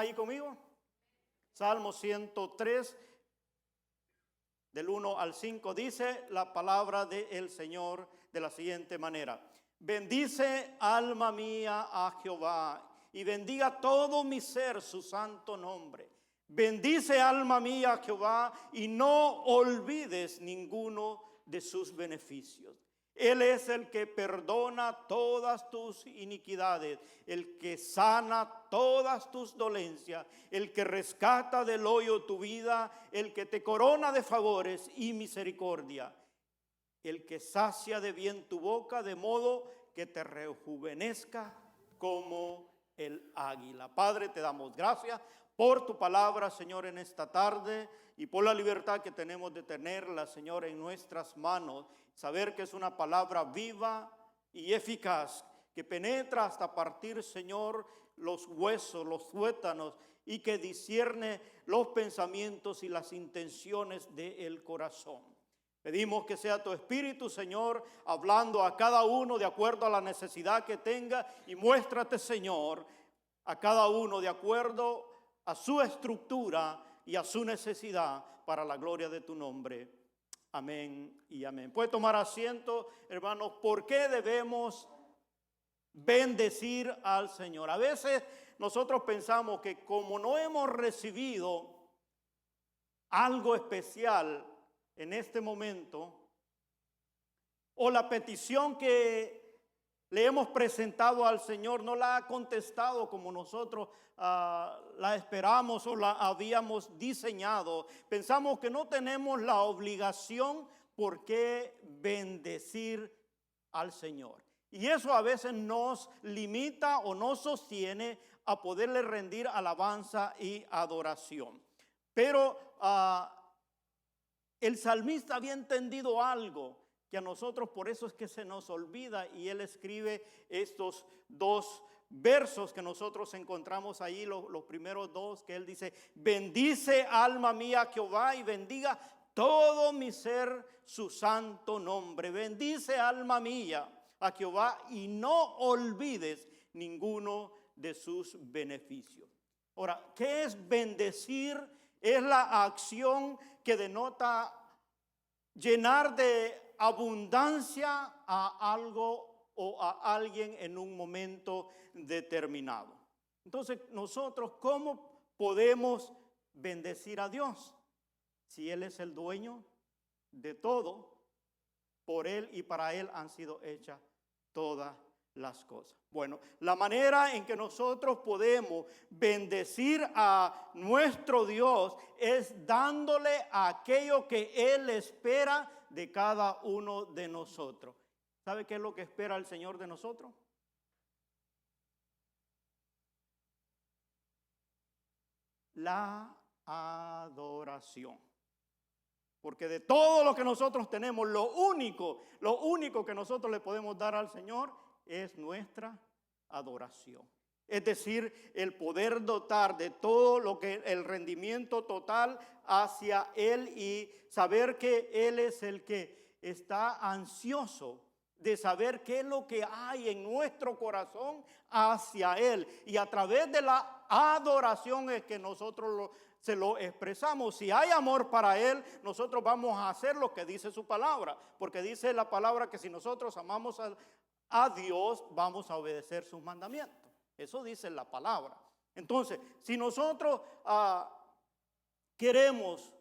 ahí conmigo? Salmo 103, del 1 al 5, dice la palabra del Señor de la siguiente manera. Bendice, alma mía, a Jehová, y bendiga todo mi ser su santo nombre. Bendice, alma mía, a Jehová, y no olvides ninguno de sus beneficios. Él es el que perdona todas tus iniquidades, el que sana todas tus dolencias, el que rescata del hoyo tu vida, el que te corona de favores y misericordia, el que sacia de bien tu boca, de modo que te rejuvenezca como el águila. Padre, te damos gracias por tu palabra, Señor, en esta tarde, y por la libertad que tenemos de tenerla, Señor, en nuestras manos. Saber que es una palabra viva y eficaz, que penetra hasta partir, Señor, los huesos, los tuétanos, y que discierne los pensamientos y las intenciones del corazón. Pedimos que sea tu Espíritu, Señor, hablando a cada uno de acuerdo a la necesidad que tenga, y muéstrate, Señor, a cada uno de acuerdo a su estructura y a su necesidad, para la gloria de tu nombre. Amén y amén. Puede tomar asiento, hermanos. ¿Por qué debemos bendecir al Señor? A veces nosotros pensamos que como no hemos recibido algo especial en este momento, o la petición que le hemos presentado al Señor no la ha contestado como nosotros la esperamos o la habíamos diseñado, pensamos que no tenemos la obligación por qué bendecir al Señor. Y eso a veces nos limita o nos sostiene a poderle rendir alabanza y adoración. Pero el salmista había entendido algo que a nosotros por eso es que se nos olvida, y él escribe estos dos versos que nosotros encontramos ahí, los primeros dos, que él dice: bendice, alma mía, a Jehová, y bendiga todo mi ser su santo nombre. Bendice, alma mía, a Jehová, y no olvides ninguno de sus beneficios. Ahora, ¿qué es bendecir? Es la acción que denota llenar de abundancia a algo o a alguien en un momento determinado. Entonces, nosotros, ¿cómo podemos bendecir a Dios? Si Él es el dueño de todo, por Él y para Él han sido hechas todas las cosas. Bueno, la manera en que nosotros podemos bendecir a nuestro Dios es dándole aquello que Él espera de cada uno de nosotros. ¿Sabe qué es lo que espera el Señor de nosotros? La adoración. Porque de todo lo que nosotros tenemos, lo único que nosotros le podemos dar al Señor es nuestra adoración. Es decir, el poder dotar de todo lo que el rendimiento total hacia Él, y saber que Él es el que está ansioso de saber qué es lo que hay en nuestro corazón hacia Él. Y a través de la adoración es que nosotros se lo expresamos. Si hay amor para Él, nosotros vamos a hacer lo que dice su palabra. Porque dice la palabra que si nosotros amamos a Dios, vamos a obedecer sus mandamientos. Eso dice la palabra. Entonces, si nosotros queremos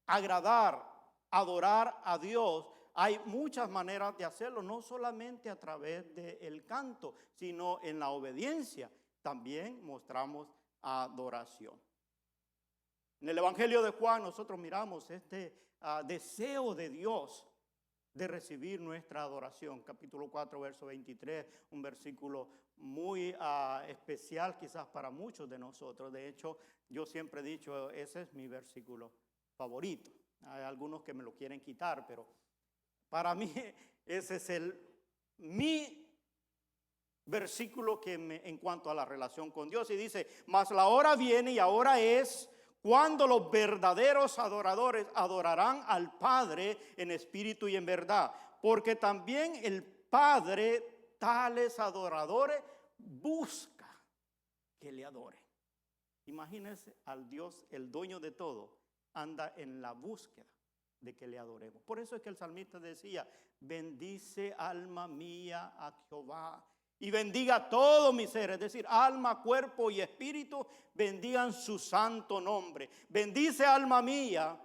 agradar, adorar a Dios, hay muchas maneras de hacerlo, no solamente a través del canto, sino en la obediencia. También mostramos adoración. En el Evangelio de Juan nosotros miramos este deseo de Dios de recibir nuestra adoración. Capítulo 4, verso 23, un versículo muy especial quizás para muchos de nosotros. De hecho, yo siempre he dicho, ese es mi versículo favorito. Hay algunos que me lo quieren quitar, pero para mí ese es mi versículo en cuanto a la relación con Dios. Y dice: mas la hora viene y ahora es cuando los verdaderos adoradores adorarán al Padre en espíritu y en verdad, porque también el Padre tales adoradores busca que le adoren. Imagínense al Dios, el dueño de todo, anda en la búsqueda de que le adoremos. Por eso es que el salmista decía, bendice alma mía a Jehová y bendiga todo mi ser, es decir, alma, cuerpo y espíritu, bendigan su santo nombre. Bendice alma mía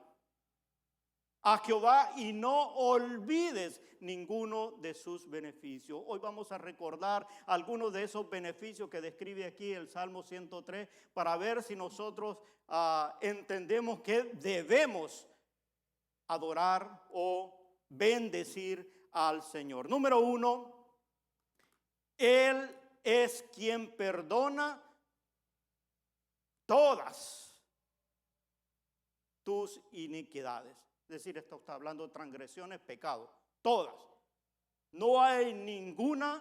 a Jehová y no olvides ninguno de sus beneficios. Hoy vamos a recordar algunos de esos beneficios que describe aquí el Salmo 103 para ver si nosotros entendemos que debemos adorar o bendecir al Señor. Número 1, Él es quien perdona todas tus iniquidades. Es decir, esto está hablando de transgresiones, pecados, todas. No hay ninguna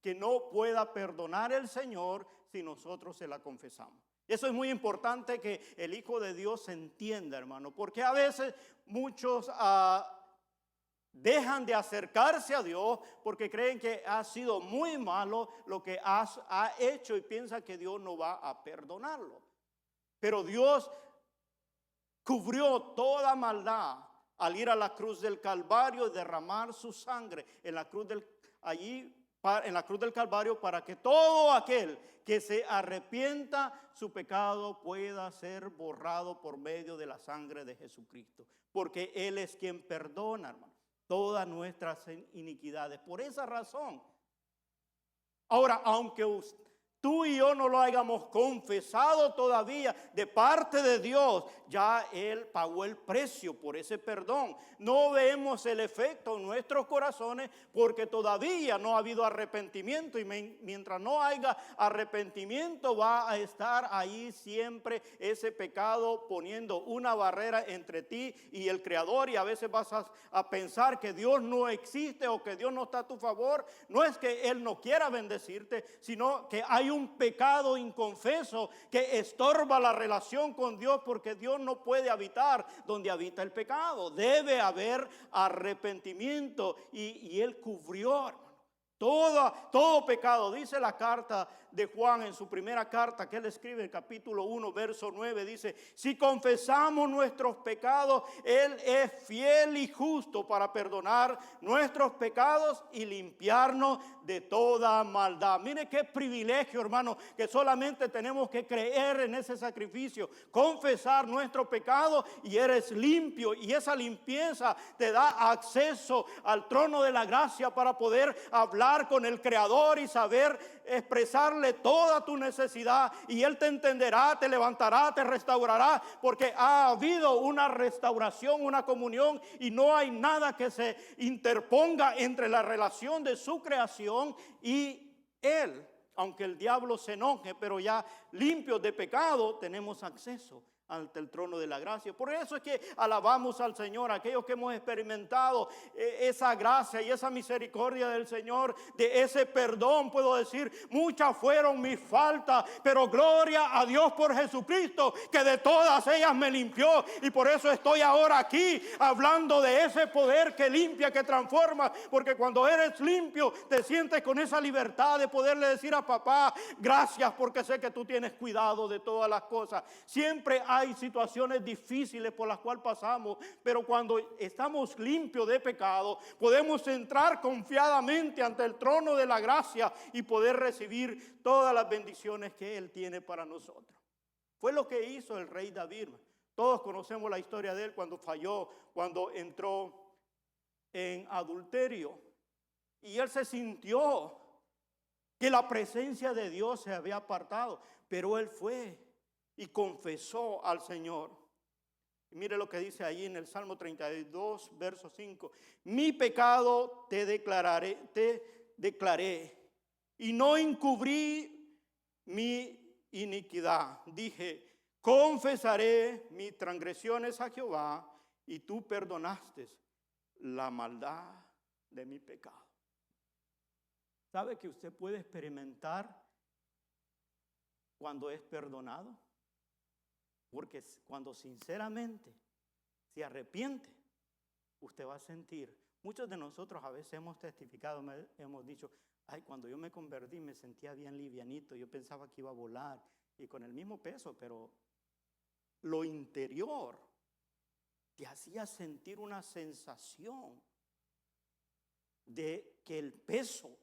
que no pueda perdonar el Señor si nosotros se la confesamos. Eso es muy importante que el Hijo de Dios entienda, hermano, porque a veces muchos dejan de acercarse a Dios porque creen que ha sido muy malo lo que ha hecho y piensan que Dios no va a perdonarlo. Pero Dios cubrió toda maldad al ir a la cruz del Calvario y derramar su sangre en la cruz del Calvario para que todo aquel que se arrepienta su pecado pueda ser borrado por medio de la sangre de Jesucristo. Porque Él es quien perdona, hermano, todas nuestras iniquidades. Por esa razón. Ahora, aunque tú y yo no lo hayamos confesado todavía de parte de Dios, ya Él pagó el precio por ese perdón. No vemos el efecto en nuestros corazones porque todavía no ha habido arrepentimiento, y mientras no haya arrepentimiento va a estar ahí siempre ese pecado poniendo una barrera entre ti y el Creador, y a veces vas a pensar que Dios no existe o que Dios no está a tu favor. No es que Él no quiera bendecirte, sino que hay un pecado inconfeso que estorba la relación con Dios, porque Dios no puede habitar donde habita el pecado. Debe haber arrepentimiento y Él cubrió, hermano, todo pecado. Dice la carta de Juan en su primera carta que él escribe en el capítulo 1, verso 9, dice: si confesamos nuestros pecados, Él es fiel y justo para perdonar nuestros pecados y limpiarnos de toda maldad. Mire qué privilegio, hermano, que solamente tenemos que creer en ese sacrificio, confesar nuestro pecado y eres limpio, y esa limpieza te da acceso al trono de la gracia para poder hablar con el Creador y saber expresarle toda tu necesidad, y Él te entenderá, te levantará, te restaurará, porque ha habido una restauración, una comunión, y no hay nada que se interponga entre la relación de su creación y Él. Aunque el diablo se enoje, pero ya limpios de pecado tenemos acceso ante el trono de la gracia. Por eso es que alabamos al Señor, aquellos que hemos experimentado esa gracia y esa misericordia del Señor, de ese perdón. Puedo decir, muchas fueron mis faltas, pero gloria a Dios por Jesucristo, que de todas ellas me limpió, y por eso estoy ahora aquí hablando de ese poder que limpia, que transforma, porque cuando eres limpio te sientes con esa libertad de poderle decir a papá: gracias, porque sé que tú tienes cuidado de todas las cosas. Siempre hay situaciones difíciles por las cuales pasamos, pero cuando estamos limpios de pecado, podemos entrar confiadamente ante el trono de la gracia y poder recibir todas las bendiciones que Él tiene para nosotros. Fue lo que hizo el rey David. Todos conocemos la historia de él cuando falló, cuando entró en adulterio, y él se sintió que la presencia de Dios se había apartado, pero él fue y confesó al Señor. Y mire lo que dice allí en el Salmo 32, verso 5: mi pecado te declaré, y no encubrí mi iniquidad. Dije: confesaré mis transgresiones a Jehová, y tú perdonaste la maldad de mi pecado. ¿Sabe que usted puede experimentar cuando es perdonado? Porque cuando sinceramente se arrepiente, usted va a sentir. Muchos de nosotros a veces hemos testificado, hemos dicho: ay, cuando yo me convertí me sentía bien livianito, yo pensaba que iba a volar. y con el mismo peso, pero lo interior te hacía sentir una sensación de que el peso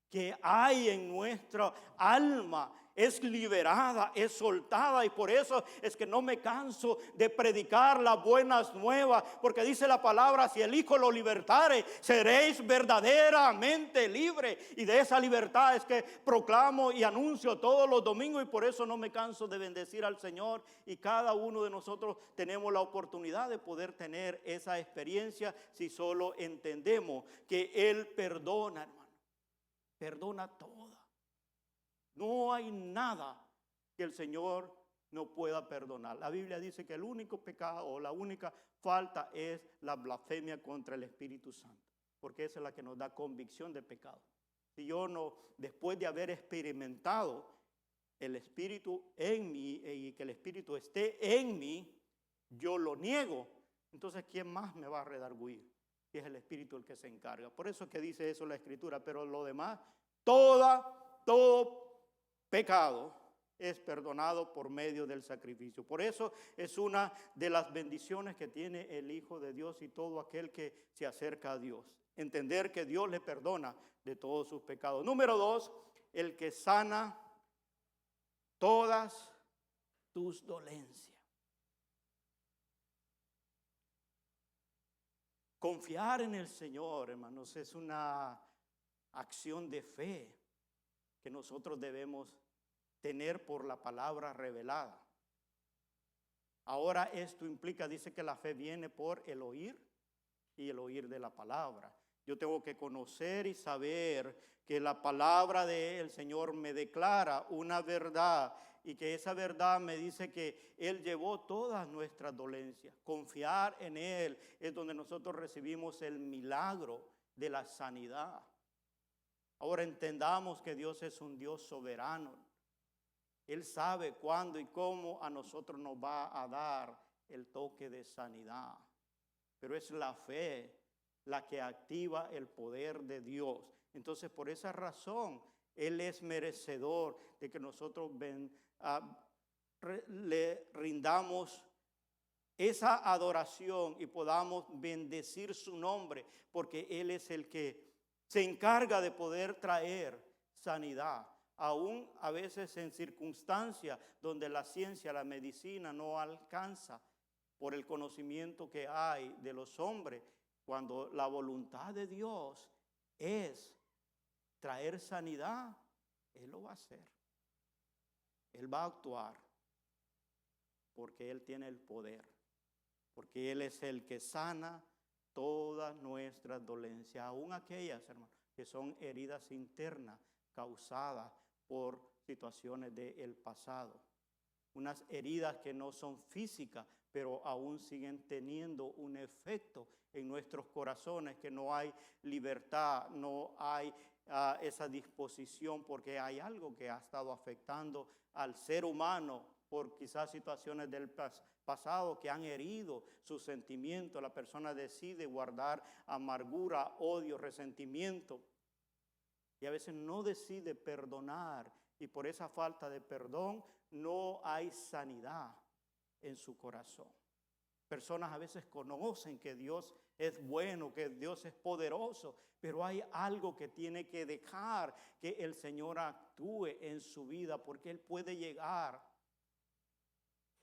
que hay en nuestra alma es liberada, es soltada, y por eso es que no me canso de predicar las buenas nuevas, porque dice la palabra: si el Hijo lo libertare, seréis verdaderamente libres. Y de esa libertad es que proclamo y anuncio todos los domingos, y por eso no me canso de bendecir al Señor. Y cada uno de nosotros tenemos la oportunidad de poder tener esa experiencia si solo entendemos que Él perdona, hermano. Perdona toda. No hay nada que el Señor no pueda perdonar. La Biblia dice que el único pecado o la única falta es la blasfemia contra el Espíritu Santo, porque esa es la que nos da convicción de pecado. Si yo no, después de haber experimentado el Espíritu en mí y que el Espíritu esté en mí, yo lo niego, entonces ¿quién más me va a redarguir? Que es el Espíritu el que se encarga. Por eso es que dice eso la Escritura. Pero lo demás, todo pecado es perdonado por medio del sacrificio. Por eso es una de las bendiciones que tiene el Hijo de Dios y todo aquel que se acerca a Dios. Entender que Dios le perdona de todos sus pecados. Número 2, el que sana todas tus dolencias. Confiar en el Señor, hermanos, es una acción de fe que nosotros debemos tener por la palabra revelada. Ahora esto implica, dice que la fe viene por el oír y el oír de la palabra. Yo tengo que conocer y saber que la palabra del Señor me declara una verdad, y que esa verdad me dice que Él llevó todas nuestras dolencias. Confiar en Él es donde nosotros recibimos el milagro de la sanidad. Ahora entendamos que Dios es un Dios soberano. Él sabe cuándo y cómo a nosotros nos va a dar el toque de sanidad. Pero es la fe la que activa el poder de Dios. Entonces, por esa razón, Él es merecedor de que nosotros le rindamos esa adoración y podamos bendecir su nombre, porque Él es el que se encarga de poder traer sanidad, aún a veces en circunstancias donde la ciencia, la medicina no alcanza por el conocimiento que hay de los hombres. Cuando la voluntad de Dios es traer sanidad, Él lo va a hacer. Él va a actuar, porque Él tiene el poder, porque Él es el que sana todas nuestras dolencias, aún aquellas, hermanos, que son heridas internas causadas por situaciones del pasado. Unas heridas que no son físicas, pero aún siguen teniendo un efecto en nuestros corazones, que no hay libertad, no hay esa disposición, porque hay algo que ha estado afectando al ser humano por quizás situaciones del pasado que han herido sus sentimientos. La persona decide guardar amargura, odio, resentimiento, y a veces no decide perdonar, y por esa falta de perdón no hay sanidad en su corazón. Personas a veces conocen que Dios es bueno, que Dios es poderoso, pero hay algo que tiene que dejar que el Señor actúe en su vida, porque Él puede llegar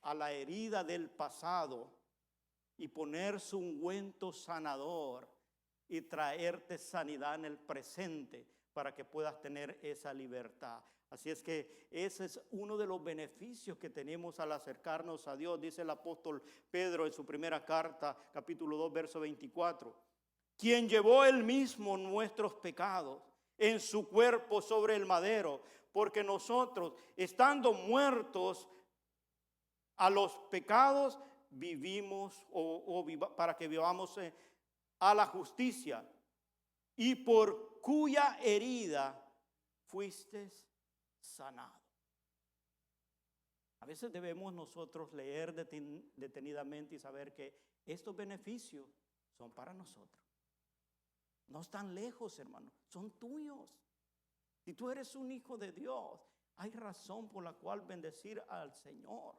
a la herida del pasado y poner su ungüento sanador y traerte sanidad en el presente para que puedas tener esa libertad. Así es que ese es uno de los beneficios que tenemos al acercarnos a Dios. Dice el apóstol Pedro en su primera carta, capítulo 2, verso 24. Quien llevó él mismo nuestros pecados en su cuerpo sobre el madero, porque nosotros, estando muertos a los pecados, vivimos para que vivamos a la justicia, y por cuya herida fuisteis sanado. A veces debemos nosotros leer detenidamente y saber que estos beneficios son para nosotros. No están lejos, hermano, son tuyos. Si tú eres un hijo de Dios, hay razón por la cual bendecir al Señor.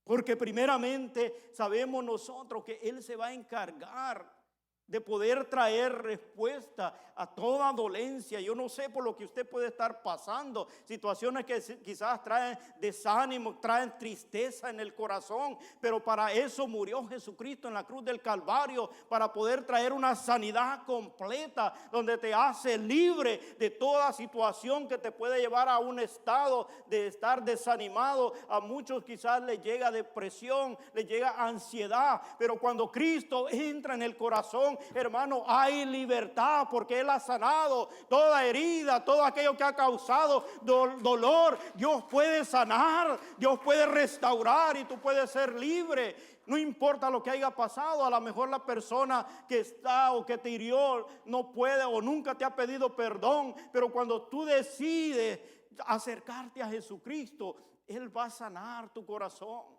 Porque primeramente sabemos nosotros que Él se va a encargar de poder traer respuesta a toda dolencia. Yo no sé por lo que usted puede estar pasando, situaciones que quizás traen desánimo, traen tristeza en el corazón, pero para eso murió Jesucristo en la cruz del Calvario, para poder traer una sanidad completa, donde te hace libre de toda situación que te puede llevar a un estado de estar desanimado. A muchos quizás les llega depresión, les llega ansiedad, pero cuando Cristo entra en el corazón, hermano, hay libertad, porque Él ha sanado toda herida, todo aquello que ha causado dolor. Dios puede sanar, Dios puede restaurar y tú puedes ser libre. No importa lo que haya pasado, a lo mejor la persona que está o que te hirió no puede o nunca te ha pedido perdón, pero cuando tú decides acercarte a Jesucristo, Él va a sanar tu corazón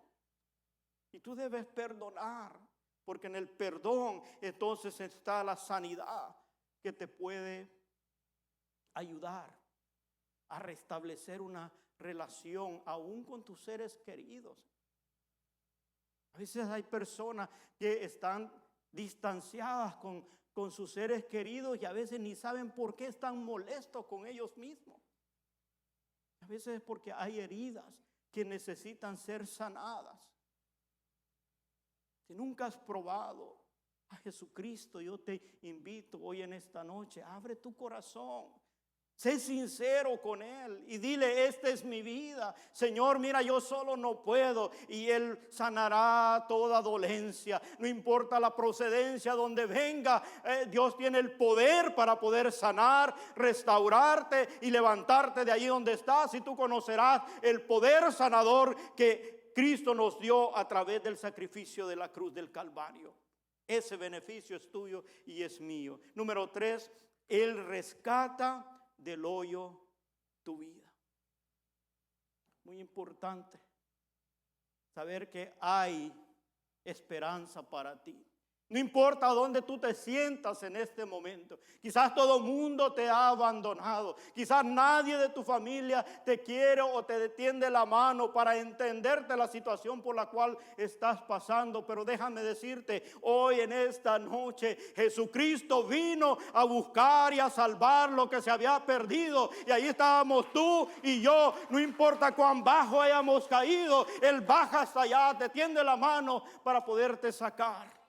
y tú debes perdonar. Porque en el perdón entonces está la sanidad que te puede ayudar a restablecer una relación aún con tus seres queridos. A veces hay personas que están distanciadas con sus seres queridos y a veces ni saben por qué están molestos con ellos mismos. A veces es porque hay heridas que necesitan ser sanadas. Si nunca has probado a Jesucristo, yo te invito hoy en esta noche, abre tu corazón, sé sincero con Él y dile: esta es mi vida, Señor, mira, yo solo no puedo, y Él sanará toda dolencia, no importa la procedencia donde venga. Dios tiene el poder para poder sanar, restaurarte y levantarte de allí donde estás, y tú conocerás el poder sanador que Cristo nos dio a través del sacrificio de la cruz del Calvario. Ese beneficio es tuyo y es mío. Número 3, Él rescata del hoyo tu vida. Muy importante saber que hay esperanza para ti. No importa dónde tú te sientas en este momento. Quizás todo el mundo te ha abandonado. Quizás nadie de tu familia te quiere o te tiende la mano para entenderte la situación por la cual estás pasando. Pero déjame decirte, hoy en esta noche, Jesucristo vino a buscar y a salvar lo que se había perdido. Y ahí estábamos tú y yo. No importa cuán bajo hayamos caído, Él baja hasta allá, te tiende la mano para poderte sacar.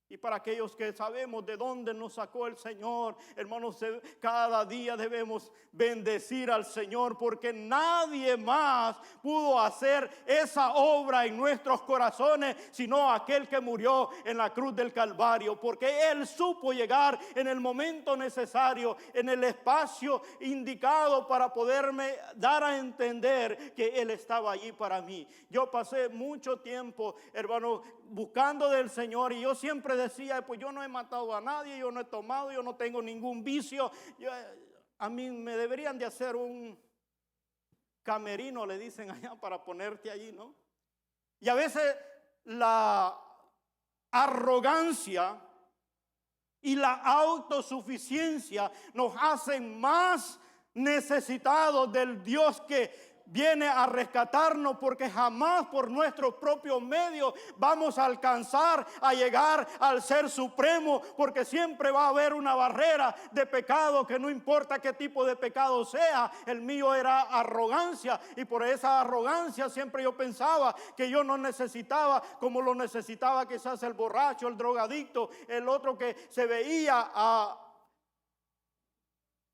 Y para aquellos que sabemos de dónde nos sacó el Señor, hermanos, cada día debemos bendecir al Señor, porque nadie más pudo hacer esa obra en nuestros corazones sino aquel que murió en la cruz del Calvario, porque Él supo llegar en el momento necesario, en el espacio indicado, para poderme dar a entender que Él estaba allí para mí. Yo pasé mucho tiempo, hermano, buscando del Señor, y yo siempre decía: pues yo no he matado a nadie, yo no he tomado, yo no tengo ningún vicio. A mí me deberían de hacer un camerino, le dicen allá, para ponerte allí, ¿no? Y a veces la arrogancia y la autosuficiencia nos hacen más necesitados del Dios que viene a rescatarnos, porque jamás por nuestros propios medios vamos a alcanzar a llegar al Ser Supremo, porque siempre va a haber una barrera de pecado, que no importa qué tipo de pecado sea. El mío era arrogancia, y por esa arrogancia siempre yo pensaba que yo no necesitaba como lo necesitaba quizás el borracho, el drogadicto, el otro que se veía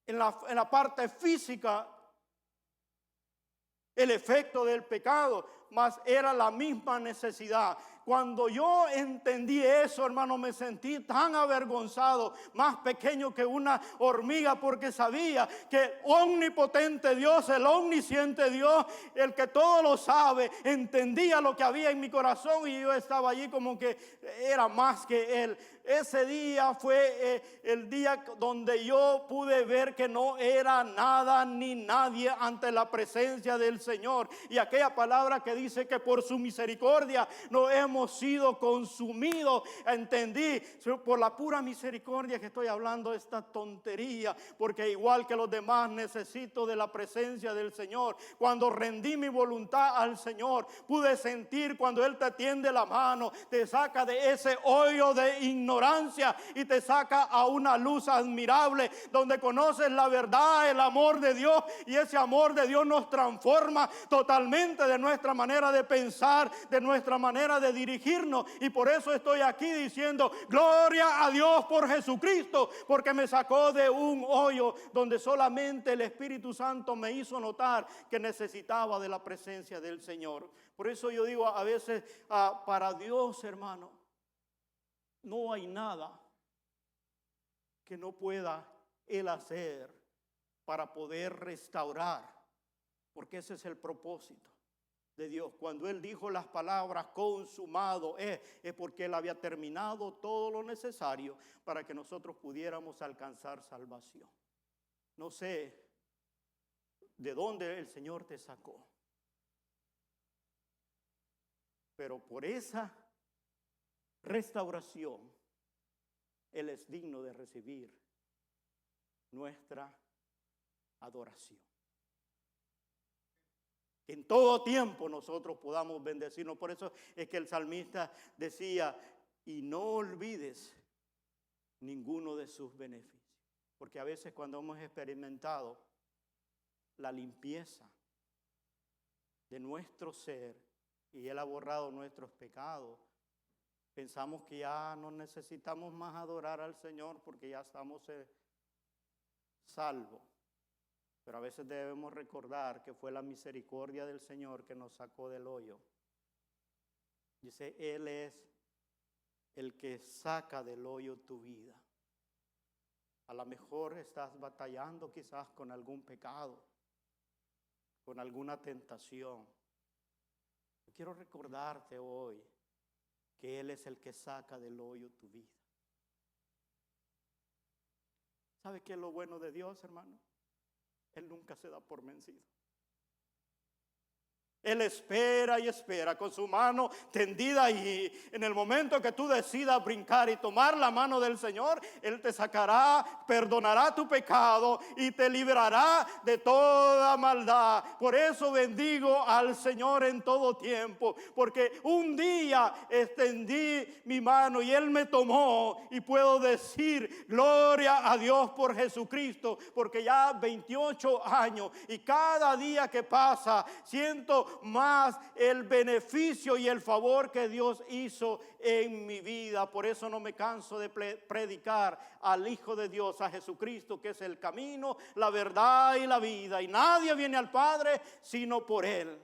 en la parte física el efecto del pecado, mas era la misma necesidad. Cuando yo entendí eso, hermano, me sentí tan avergonzado, más pequeño que una hormiga, porque sabía que el omnipotente Dios, el omnisciente Dios, el que todo lo sabe, entendía lo que había en mi corazón, y yo estaba allí como que era más que Él. Ese día fue el día donde yo pude ver que no era nada ni nadie ante la presencia del Señor. Y aquella palabra que dice que por su misericordia no hemos sido consumidos. Entendí, por la pura misericordia que estoy hablando esta tontería, porque igual que los demás necesito de la presencia del Señor. Cuando rendí mi voluntad al Señor, pude sentir cuando Él te tiende la mano, te saca de ese hoyo de ignorancia y te saca a una luz admirable donde conoces la verdad, el amor de Dios, y ese amor de Dios nos transforma totalmente de nuestra manera de pensar, de nuestra manera de dirigirnos. Y por eso estoy aquí diciendo gloria a Dios por Jesucristo, porque me sacó de un hoyo donde solamente el Espíritu Santo me hizo notar que necesitaba de la presencia del Señor. Por eso yo digo a veces, para Dios, hermano, no hay nada que no pueda Él hacer para poder restaurar, porque ese es el propósito de Dios. Cuando Él dijo las palabras consumado es porque Él había terminado todo lo necesario para que nosotros pudiéramos alcanzar salvación. No sé de dónde el Señor te sacó, pero por esa restauración Él es digno de recibir nuestra adoración. En todo tiempo nosotros podamos bendecirnos. Por eso es que el salmista decía, y no olvides ninguno de sus beneficios. Porque a veces cuando hemos experimentado la limpieza de nuestro ser y Él ha borrado nuestros pecados, pensamos que ya no necesitamos más adorar al Señor porque ya estamos salvos. Pero a veces debemos recordar que fue la misericordia del Señor que nos sacó del hoyo. Dice, Él es el que saca del hoyo tu vida. A lo mejor estás batallando quizás con algún pecado, con alguna tentación. Yo quiero recordarte hoy que Él es el que saca del hoyo tu vida. ¿Sabe qué es lo bueno de Dios, hermano? Él nunca se da por vencido. Él espera y espera con su mano tendida, y en el momento que tú decidas brincar y tomar la mano del Señor, Él te sacará, perdonará tu pecado y te librará de toda maldad. Por eso bendigo al Señor en todo tiempo, porque un día extendí mi mano y Él me tomó, y puedo decir gloria a Dios por Jesucristo, porque ya 28 años y cada día que pasa siento más el beneficio y el favor que Dios hizo en mi vida. Por eso no me canso de predicar al Hijo de Dios, a Jesucristo, que es el camino, la verdad y la vida, y nadie viene al Padre sino por Él.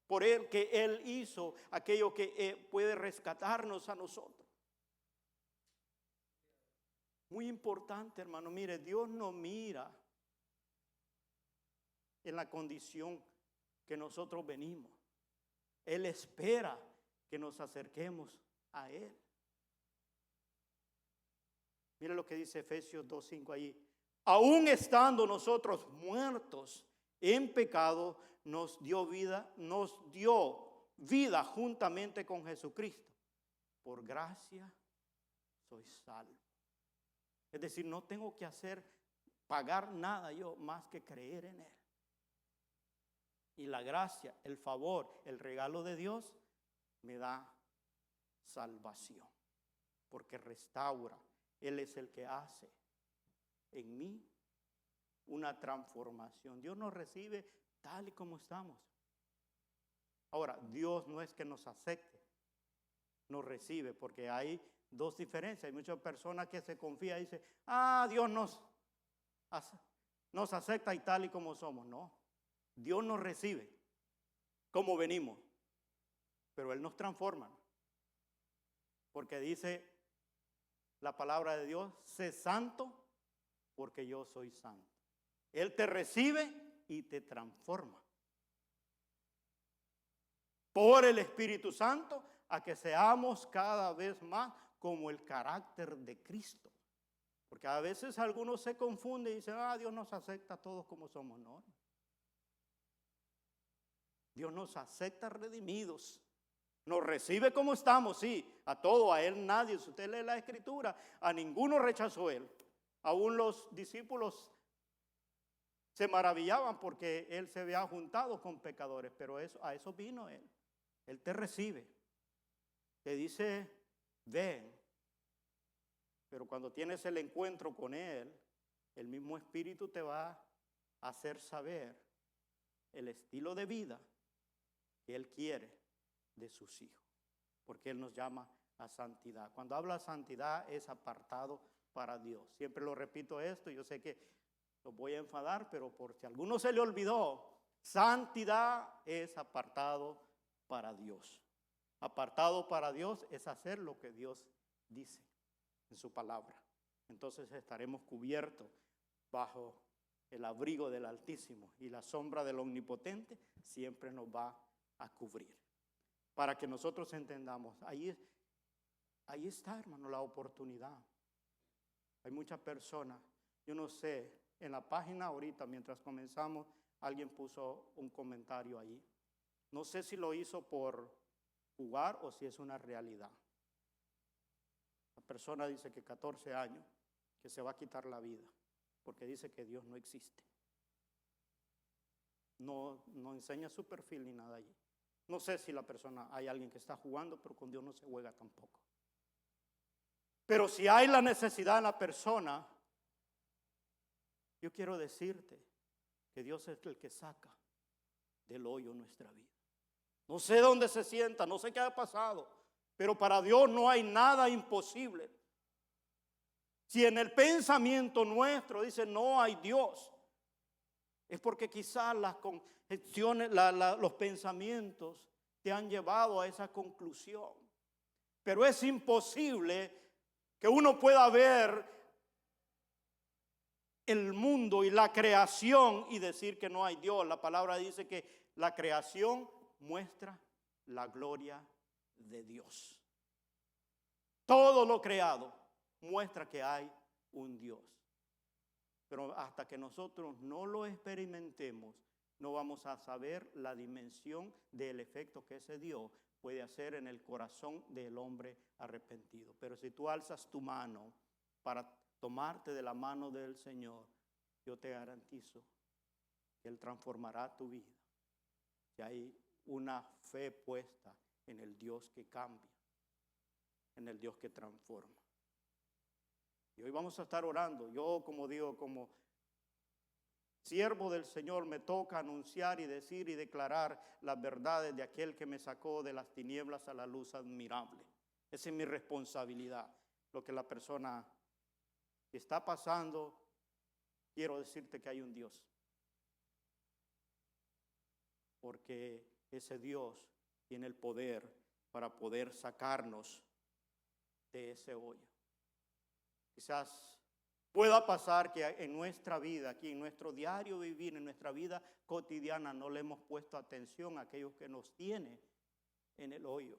Por Él, que Él hizo aquello que puede rescatarnos a nosotros. Muy importante, hermano. Mire, Dios no mira en la condición que nosotros venimos. Él espera que nos acerquemos a Él. Mire lo que dice Efesios 2:5 allí. Aún estando nosotros muertos en pecado, nos dio vida juntamente con Jesucristo. Por gracia soy salvo. Es decir, no tengo que pagar nada yo más que creer en Él. Y la gracia, el favor, el regalo de Dios me da salvación, porque restaura. Él es el que hace en mí una transformación. Dios nos recibe tal y como estamos. Ahora, Dios no es que nos acepte, nos recibe, porque hay dos diferencias. Hay muchas personas que se confían y dicen, Dios nos acepta y tal y como somos. No. Dios nos recibe como venimos, pero Él nos transforma, porque dice la palabra de Dios, sé santo porque yo soy santo. Él te recibe y te transforma por el Espíritu Santo a que seamos cada vez más como el carácter de Cristo. Porque a veces algunos se confunden y dicen, Dios nos acepta a todos como somos. No. Dios nos acepta redimidos. Nos recibe como estamos, sí. A todo, a Él nadie. Si usted lee la Escritura, a ninguno rechazó Él. Aún los discípulos se maravillaban porque Él se había juntado con pecadores. Pero a eso vino Él. Él te recibe. Te dice, ven. Pero cuando tienes el encuentro con Él, el mismo Espíritu te va a hacer saber el estilo de vida que Él quiere de sus hijos. Porque Él nos llama a santidad. Cuando habla de santidad es apartado para Dios. Siempre lo repito esto, yo sé que los voy a enfadar, pero por si a alguno se le olvidó, santidad es apartado para Dios. Apartado para Dios es hacer lo que Dios dice en su palabra. Entonces estaremos cubiertos bajo el abrigo del Altísimo y la sombra del Omnipotente siempre nos va a cubrir. Para que nosotros entendamos, ahí está, hermano, la oportunidad. Hay muchas personas, yo no sé, en la página ahorita, mientras comenzamos, alguien puso un comentario ahí. No sé si lo hizo por jugar o si es una realidad. La persona dice que 14 años, que se va a quitar la vida, porque dice que Dios no existe. No enseña su perfil ni nada allí. No sé si la persona, hay alguien que está jugando, pero con Dios no se juega tampoco. Pero si hay la necesidad en la persona, yo quiero decirte que Dios es el que saca del hoyo nuestra vida. No sé dónde se sienta, no sé qué ha pasado, pero para Dios no hay nada imposible. Si en el pensamiento nuestro dice no hay Dios, es porque quizás las concepciones, los pensamientos te han llevado a esa conclusión. Pero es imposible que uno pueda ver el mundo y la creación y decir que no hay Dios. La palabra dice que la creación muestra la gloria de Dios. Todo lo creado muestra que hay un Dios. Pero hasta que nosotros no lo experimentemos, no vamos a saber la dimensión del efecto que ese Dios puede hacer en el corazón del hombre arrepentido. Pero si tú alzas tu mano para tomarte de la mano del Señor, yo te garantizo que Él transformará tu vida. Si hay una fe puesta en el Dios que cambia, en el Dios que transforma. Y hoy vamos a estar orando. Yo, como digo, como siervo del Señor, me toca anunciar y decir y declarar las verdades de aquel que me sacó de las tinieblas a la luz admirable. Esa es mi responsabilidad. Lo que la persona está pasando, quiero decirte que hay un Dios. Porque ese Dios tiene el poder para poder sacarnos de ese hoyo. Quizás pueda pasar que en nuestra vida, aquí en nuestro diario vivir, en nuestra vida cotidiana, no le hemos puesto atención a aquellos que nos tienen en el hoyo.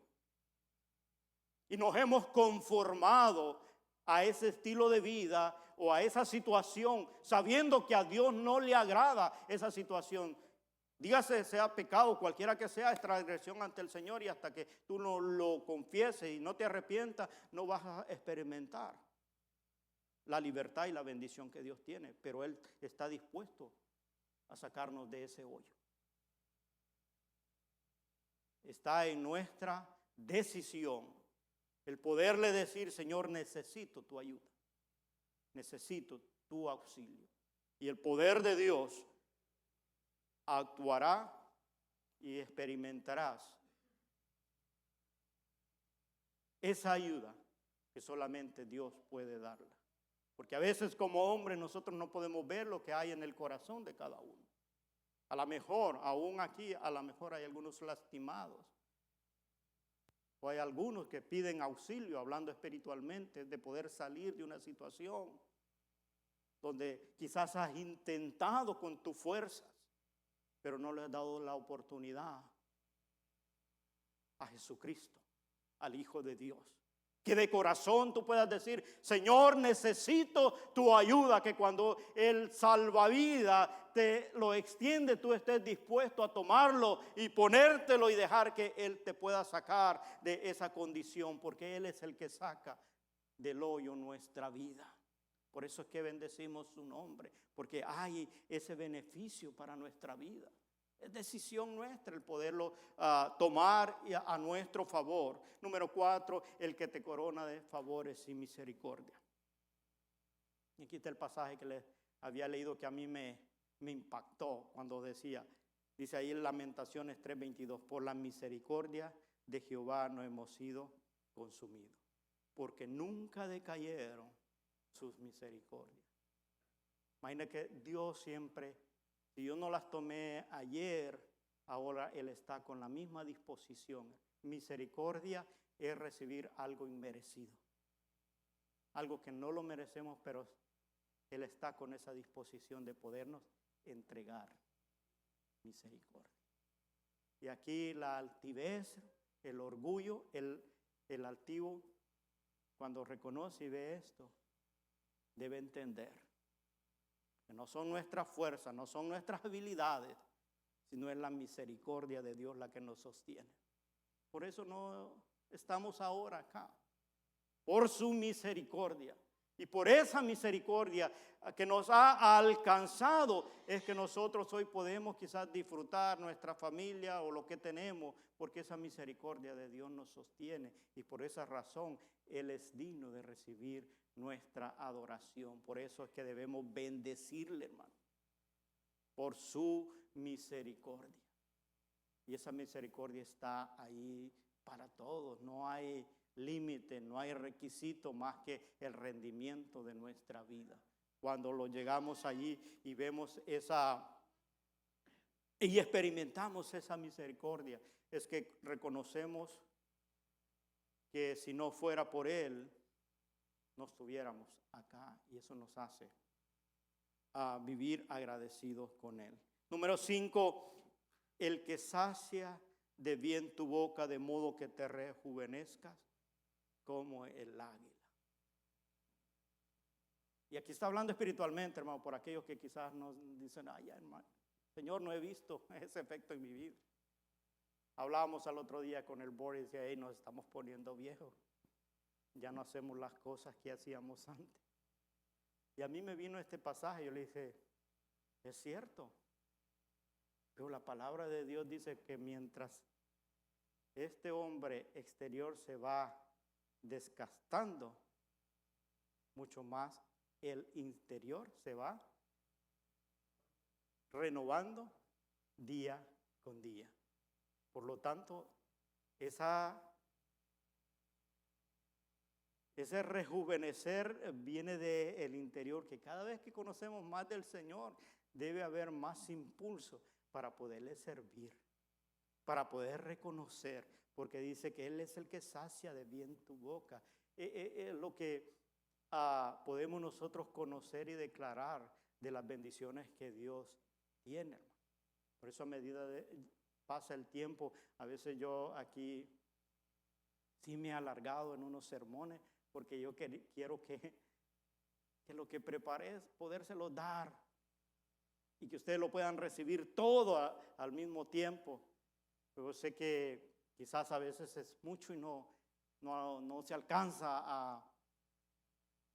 Y nos hemos conformado a ese estilo de vida o a esa situación, sabiendo que a Dios no le agrada esa situación. Dígase, sea pecado, cualquiera que sea, es transgresión ante el Señor, y hasta que tú no lo confieses y no te arrepientas, no vas a experimentar la libertad y la bendición que Dios tiene. Pero Él está dispuesto a sacarnos de ese hoyo. Está en nuestra decisión el poderle decir: Señor, necesito tu ayuda, necesito tu auxilio. Y el poder de Dios actuará y experimentarás esa ayuda que solamente Dios puede darla. Porque a veces como hombres nosotros no podemos ver lo que hay en el corazón de cada uno. A lo mejor, aún aquí, a lo mejor hay algunos lastimados. O hay algunos que piden auxilio, hablando espiritualmente, de poder salir de una situación donde quizás has intentado con tus fuerzas, pero no le has dado la oportunidad a Jesucristo, al Hijo de Dios. Que de corazón tú puedas decir: Señor, necesito tu ayuda. Que cuando el salvavidas te lo extiende, tú estés dispuesto a tomarlo y ponértelo y dejar que Él te pueda sacar de esa condición, porque Él es el que saca del hoyo nuestra vida. Por eso es que bendecimos su nombre, porque hay ese beneficio para nuestra vida. Es decisión nuestra el poderlo tomar a nuestro favor. Número 4, el que te corona de favores y misericordia. Y aquí está el pasaje que les había leído que a mí me impactó cuando dice ahí en Lamentaciones 3:22, por la misericordia de Jehová no hemos sido consumidos, porque nunca decayeron sus misericordias. Imagina que Dios siempre, si yo no las tomé ayer, ahora Él está con la misma disposición. Misericordia es recibir algo inmerecido, algo que no lo merecemos, pero Él está con esa disposición de podernos entregar misericordia. Y aquí la altivez, el orgullo, el altivo, cuando reconoce y ve esto, debe entender que no son nuestras fuerzas, no son nuestras habilidades, sino es la misericordia de Dios la que nos sostiene. Por eso no estamos ahora acá, por su misericordia. Y por esa misericordia que nos ha alcanzado es que nosotros hoy podemos quizás disfrutar nuestra familia o lo que tenemos, porque esa misericordia de Dios nos sostiene y por esa razón Él es digno de recibir nuestra adoración. Por eso es que debemos bendecirle, hermano, por su misericordia. Y esa misericordia está ahí para todos, no hay límite, no hay requisito más que el rendimiento de nuestra vida. Cuando lo llegamos allí y vemos y experimentamos esa misericordia, es que reconocemos que si no fuera por Él, no estuviéramos acá, y eso nos hace vivir agradecidos con Él. Número 5, el que sacia de bien tu boca de modo que te rejuvenezcas como el águila. Y aquí está hablando espiritualmente, hermano, por aquellos que quizás nos dicen, ay, hermano, Señor, no he visto ese efecto en mi vida. Hablábamos al otro día con el Boris y ahí nos estamos poniendo viejos. Ya no hacemos las cosas que hacíamos antes. Y a mí me vino este pasaje, yo le dije, es cierto. Pero la palabra de Dios dice que mientras este hombre exterior se va desgastando, mucho más el interior se va renovando día con día. Por lo tanto, ese rejuvenecer viene del interior, que cada vez que conocemos más del Señor, debe haber más impulso para poderle servir, para poder reconocer, porque dice que Él es el que sacia de bien tu boca. Lo que podemos nosotros conocer y declarar de las bendiciones que Dios tiene, hermano. Por eso a medida pasa el tiempo, a veces yo aquí sí me he alargado en unos sermones, porque yo quiero que lo que preparé es podérselo dar y que ustedes lo puedan recibir todo al mismo tiempo. Pero sé que quizás a veces es mucho y no se alcanza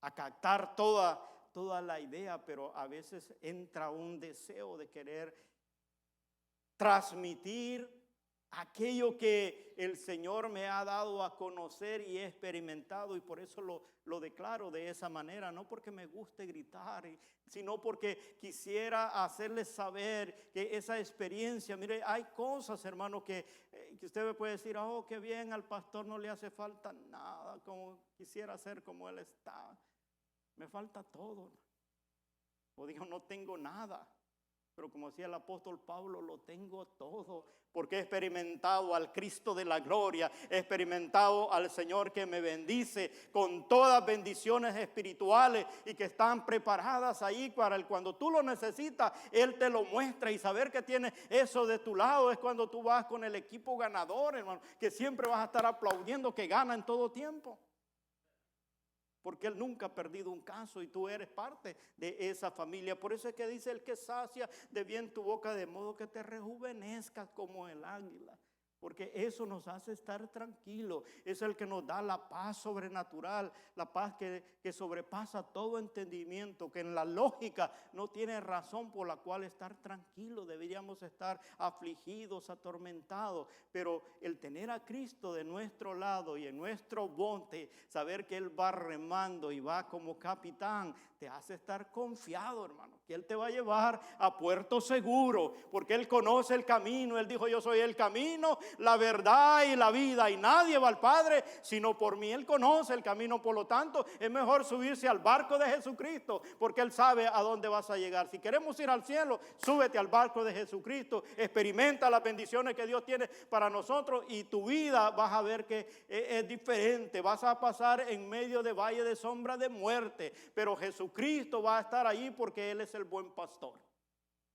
a captar toda la idea, pero a veces entra un deseo de querer transmitir aquello que el Señor me ha dado a conocer y he experimentado, y por eso lo declaro de esa manera, no porque me guste gritar, sino porque quisiera hacerles saber que esa experiencia, mire, hay cosas, hermano, que usted me puede decir, oh, qué bien, al pastor no le hace falta nada, como quisiera ser como él está. Me falta todo. O digo, no tengo nada. Pero como decía el apóstol Pablo, lo tengo todo, porque he experimentado al Cristo de la gloria, he experimentado al Señor que me bendice con todas bendiciones espirituales y que están preparadas ahí para cuando tú lo necesitas, Él te lo muestra. Y saber que tienes eso de tu lado es cuando tú vas con el equipo ganador, hermano, que siempre vas a estar aplaudiendo que gana en todo tiempo. porque Él nunca ha perdido un caso y tú eres parte de esa familia. Por eso es que dice: el que sacia de bien tu boca, de modo que te rejuvenezcas como el águila. Porque eso nos hace estar tranquilos. Es el que nos da la paz sobrenatural, la paz que sobrepasa todo entendimiento, que en la lógica no tiene razón por la cual estar tranquilos. Deberíamos estar afligidos, atormentados. Pero el tener a Cristo de nuestro lado y en nuestro bote, saber que Él va remando y va como capitán, te hace estar confiado, hermano, que Él te va a llevar a puerto seguro, porque Él conoce el camino. Él dijo: yo soy el camino, la verdad y la vida, y nadie va al Padre sino por mí. Él conoce el camino, por lo tanto es mejor subirse al barco de Jesucristo, porque Él sabe a dónde vas a llegar. Si queremos ir al cielo, súbete al barco de Jesucristo, experimenta las bendiciones que Dios tiene para nosotros, y tu vida vas a ver que es diferente. Vas a pasar en medio de valle de sombra de muerte, pero Jesucristo va a estar ahí, porque Él es el buen pastor.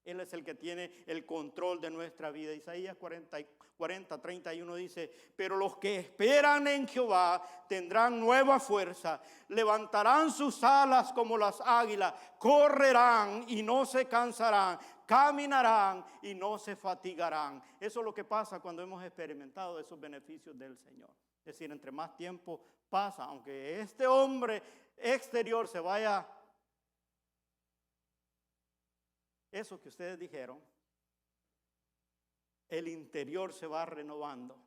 Él es el que tiene el control de nuestra vida. Isaías 40:31 dice: pero los que esperan en Jehová tendrán nueva fuerza, levantarán sus alas como las águilas, correrán y no se cansarán, caminarán y no se fatigarán. Eso es lo que pasa cuando hemos experimentado esos beneficios del Señor. Es decir, entre más tiempo pasa, aunque este hombre exterior se vaya, eso que ustedes dijeron, el interior se va renovando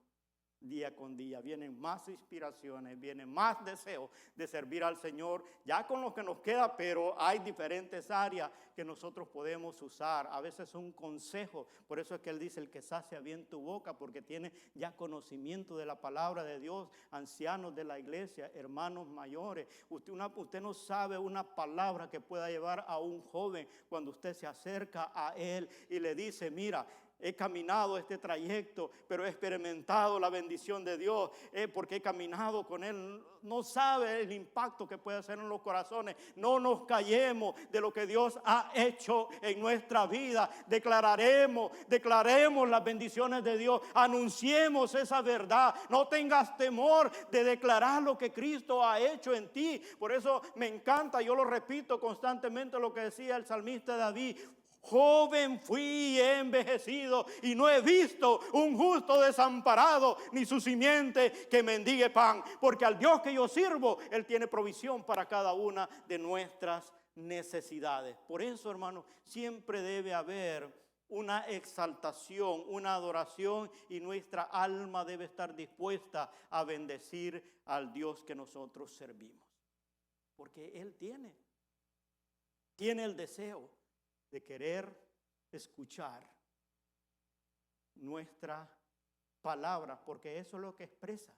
día con día. Vienen más inspiraciones, vienen más deseos de servir al Señor, ya con lo que nos queda, pero hay diferentes áreas que nosotros podemos usar. A veces un consejo, por eso es que Él dice: el que sacia bien tu boca, porque tiene ya conocimiento de la palabra de Dios. Ancianos de la iglesia, hermanos mayores, usted no sabe una palabra que pueda llevar a un joven cuando usted se acerca a él y le dice: mira, he caminado este trayecto, pero he experimentado la bendición de Dios, porque he caminado con Él. No sabe el impacto que puede hacer en los corazones. No nos callemos de lo que Dios ha hecho en nuestra vida. Declaremos las bendiciones de Dios. Anunciemos esa verdad. No tengas temor de declarar lo que Cristo ha hecho en ti. Por eso me encanta, yo lo repito constantemente, lo que decía el salmista David: joven fui y he envejecido, y no he visto un justo desamparado, ni su simiente que mendigue pan. Porque al Dios que yo sirvo, Él tiene provisión para cada una de nuestras necesidades. Por eso, hermano, siempre debe haber una exaltación, una adoración, y nuestra alma debe estar dispuesta a bendecir al Dios que nosotros servimos. Porque Él tiene el deseo de querer escuchar nuestra palabra, porque eso es lo que expresa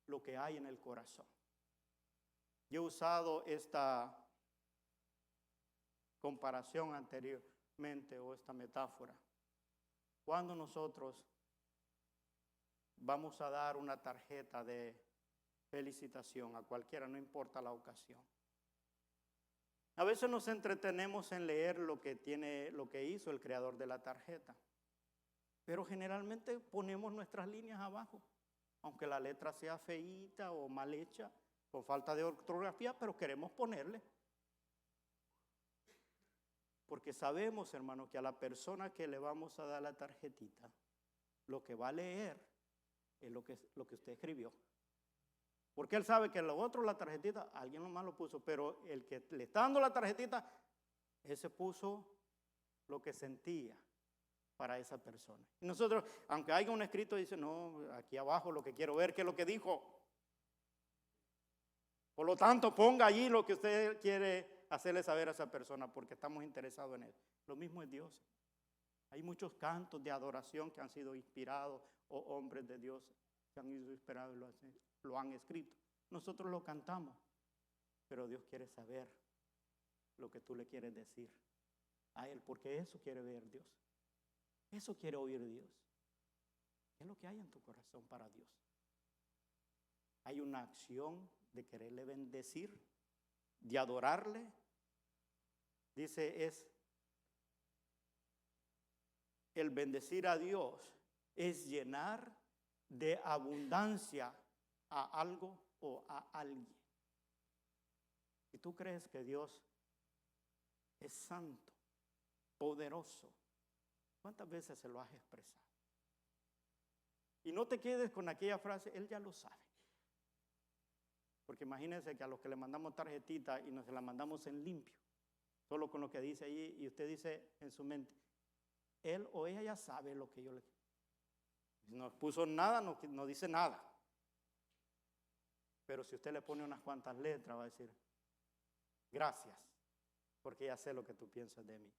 lo que hay en el corazón. Yo he usado esta comparación anteriormente, o esta metáfora. Cuando nosotros vamos a dar una tarjeta de felicitación a cualquiera, no importa la ocasión, a veces nos entretenemos en leer lo que hizo el creador de la tarjeta, pero generalmente ponemos nuestras líneas abajo, aunque la letra sea feíta o mal hecha, con falta de ortografía, pero queremos ponerle. Porque sabemos, hermano, que a la persona que le vamos a dar la tarjetita, lo que va a leer es lo que usted escribió. Porque él sabe que lo otro, la tarjetita, alguien nomás lo puso, pero el que le está dando la tarjetita, ese puso lo que sentía para esa persona. Y nosotros, aunque haya un escrito, dice: no, aquí abajo lo que quiero ver, ¿qué es lo que dijo? Por lo tanto, ponga allí lo que usted quiere hacerle saber a esa persona, porque estamos interesados en él. Lo mismo es Dios. Hay muchos cantos de adoración que han sido inspirados, o hombres de Dios que han sido inspirados y lo han escrito. Nosotros lo cantamos, pero Dios quiere saber lo que tú le quieres decir a Él, porque eso quiere ver Dios. Eso quiere oír Dios. ¿Qué es lo que hay en tu corazón para Dios? Hay una acción de quererle bendecir, de adorarle. Dice, es el bendecir a Dios, es llenar de abundancia a algo o a alguien. Si tú crees que Dios es santo, poderoso, ¿cuántas veces se lo has expresado? Y no te quedes con aquella frase, Él ya lo sabe. Porque imagínense que a los que le mandamos tarjetita y nos la mandamos en limpio, solo con lo que dice ahí, y usted dice en su mente, él o ella ya sabe lo que yo le... Si no puso nada, no dice nada. Pero si usted le pone unas cuantas letras, va a decir, gracias, porque ya sé lo que tú piensas de mí.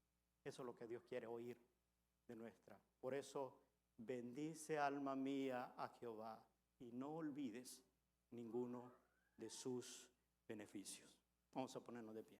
Eso es lo que Dios quiere oír de nuestra. Por eso, bendice alma mía a Jehová y no olvides ninguno de sus beneficios. Vamos a ponernos de pie.